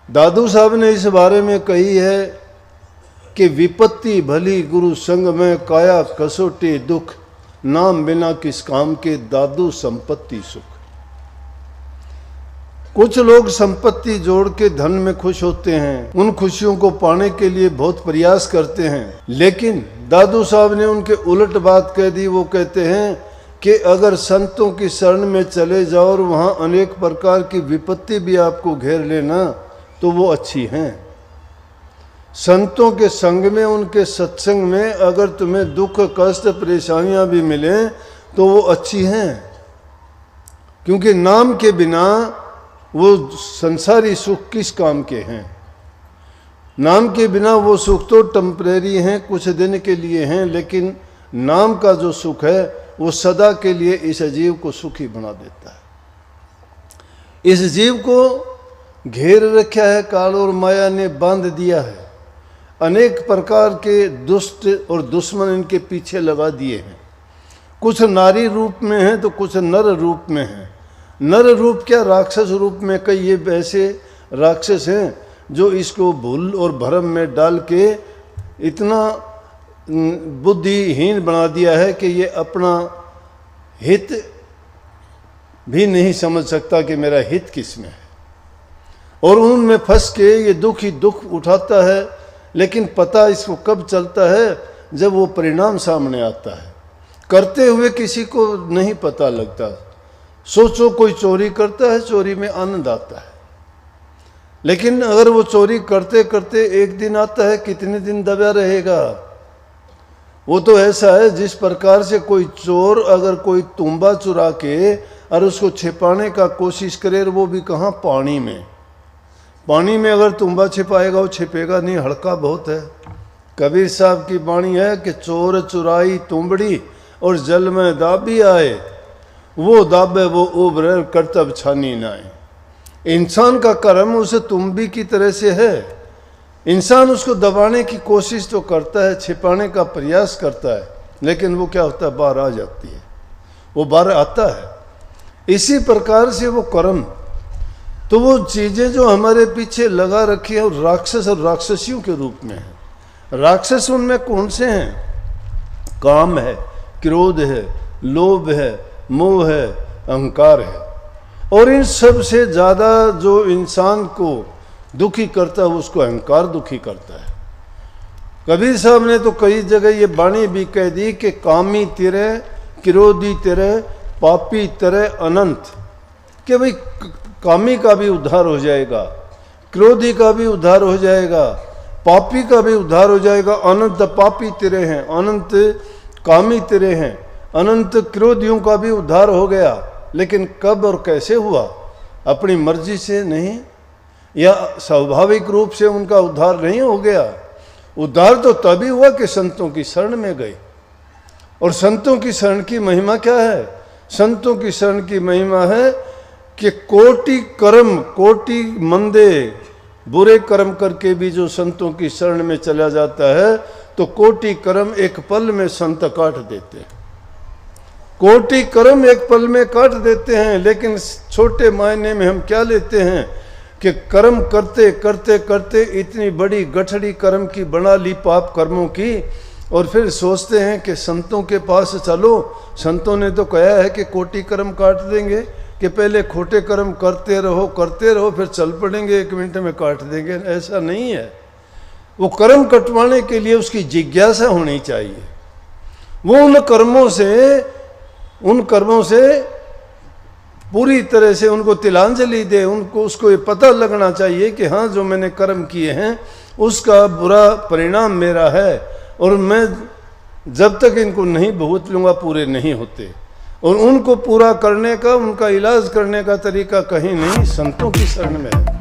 दादू साहब ने इस बारे में कही है कि विपत्ति भली गुरु संग में काया कसोटी दुख, नाम बिना किस काम के दादू संपत्ति सुख। कुछ लोग संपत्ति जोड़ के धन में खुश होते हैं, उन खुशियों को पाने के लिए बहुत प्रयास करते हैं, लेकिन दादू साहब ने उनके उलट बात कह दी। वो कहते हैं कि अगर संतों की शरण में चले जाओ और वहाँ अनेक प्रकार की विपत्ति भी आपको घेर लेना तो वो अच्छी हैं। संतों के संग में, उनके सत्संग में अगर तुम्हें दुख कष्ट परेशानियां भी मिले तो वो अच्छी हैं, क्योंकि नाम के बिना वो संसारी सुख किस काम के हैं। नाम के बिना वो सुख तो टेम्परेरी हैं, कुछ दिन के लिए हैं, लेकिन नाम का जो सुख है वो सदा के लिए इस जीव को सुखी बना देता है। इस जीव को घेर रखा है काल और माया ने, बांध दिया है। अनेक प्रकार के दुष्ट और दुश्मन इनके पीछे लगा दिए हैं। कुछ नारी रूप में हैं तो कुछ नर रूप में हैं। नर रूप क्या, राक्षस रूप में कई ये ऐसे राक्षस हैं जो इसको भूल और भरम में डाल के इतना बुद्धिहीन बना दिया है कि ये अपना हित भी नहीं समझ सकता कि मेरा हित किस में है, और उनमें फंस के ये दुख ही दुख उठाता है। लेकिन पता इसको कब चलता है, जब वो परिणाम सामने आता है। करते हुए किसी को नहीं पता लगता। सोचो कोई चोरी करता है, चोरी में आनंद आता है, लेकिन अगर वो चोरी करते करते एक दिन आता है, कितने दिन दबा रहेगा। वो तो ऐसा है जिस प्रकार से कोई चोर अगर कोई तुम्बा चुरा के और उसको छिपाने का कोशिश करे, वो भी कहाँ, पानी में। पानी में अगर तुम्बा छिपाएगा वो छिपेगा नहीं, हड़का बहुत है। कबीर साहब की वाणी है कि चोर चुराई तुम्बड़ी और जल में दाबी आए, वो दाबे वो उभरे करतब छानी नाए। इंसान का कर्म उसे तुम्बी की तरह से है। इंसान उसको दबाने की कोशिश तो करता है, छिपाने का प्रयास करता है, लेकिन वो क्या होता है, बाहर आ जाती है, वो बाहर आता है। इसी प्रकार से वो कर्म, तो वो चीज़ें जो हमारे पीछे लगा रखी है, वो राक्षस और राक्षसियों के रूप में है। राक्षस उनमें कौन से हैं? काम है, क्रोध है, लोभ है, मोह है, अहंकार है। और इन सब से ज़्यादा जो इंसान को दुखी करता है उसको अहंकार दुखी करता है। कबीर साहब ने तो कई जगह ये वाणी भी कह दी कि कामी तेरे, क्रोधी तेरे, पापी तेरे अनंत। कि भाई कामी का भी उद्धार हो जाएगा, क्रोधी का भी उद्धार हो जाएगा, पापी का भी उद्धार हो जाएगा। अनंत पापी तेरे हैं, अनंत कामी तेरे हैं, अनंत क्रोधियों का भी उद्धार हो गया। लेकिन कब और कैसे हुआ? अपनी मर्जी से नहीं, या स्वाभाविक रूप से उनका उद्धार नहीं हो गया। उद्धार तो तभी हुआ कि संतों की शरण में गए। और संतों की शरण की महिमा क्या है? संतों की शरण की महिमा है कि कोटि कर्म, कोटि मंदे बुरे कर्म करके भी जो संतों की शरण में चला जाता है तो कोटि कर्म एक पल में संत काट देते हैं। कोटि कर्म एक पल में काट देते हैं। लेकिन छोटे मायने में हम क्या लेते हैं कि कर्म करते करते करते इतनी बड़ी गठड़ी कर्म की बना ली, पाप कर्मों की, और फिर सोचते हैं कि संतों के पास चलो। संतों ने तो कहा है कि कोटि कर्म काट देंगे, कि पहले खोटे कर्म करते रहो, फिर चल पड़ेंगे, 1 मिनट में काट देंगे। ऐसा नहीं है। वो कर्म कटवाने के लिए उसकी जिज्ञासा होनी चाहिए। वो उन कर्मों से पूरी तरह से उनको तिलांजलि दे। उनको उसको ये पता लगना चाहिए कि हाँ, जो मैंने कर्म किए हैं उसका बुरा परिणाम मेरा है, और मैं जब तक इनको नहीं भुगत लूँगा पूरे नहीं होते। और उनको पूरा करने का, उनका इलाज करने का तरीका कहीं नहीं, संतों की शरण में है।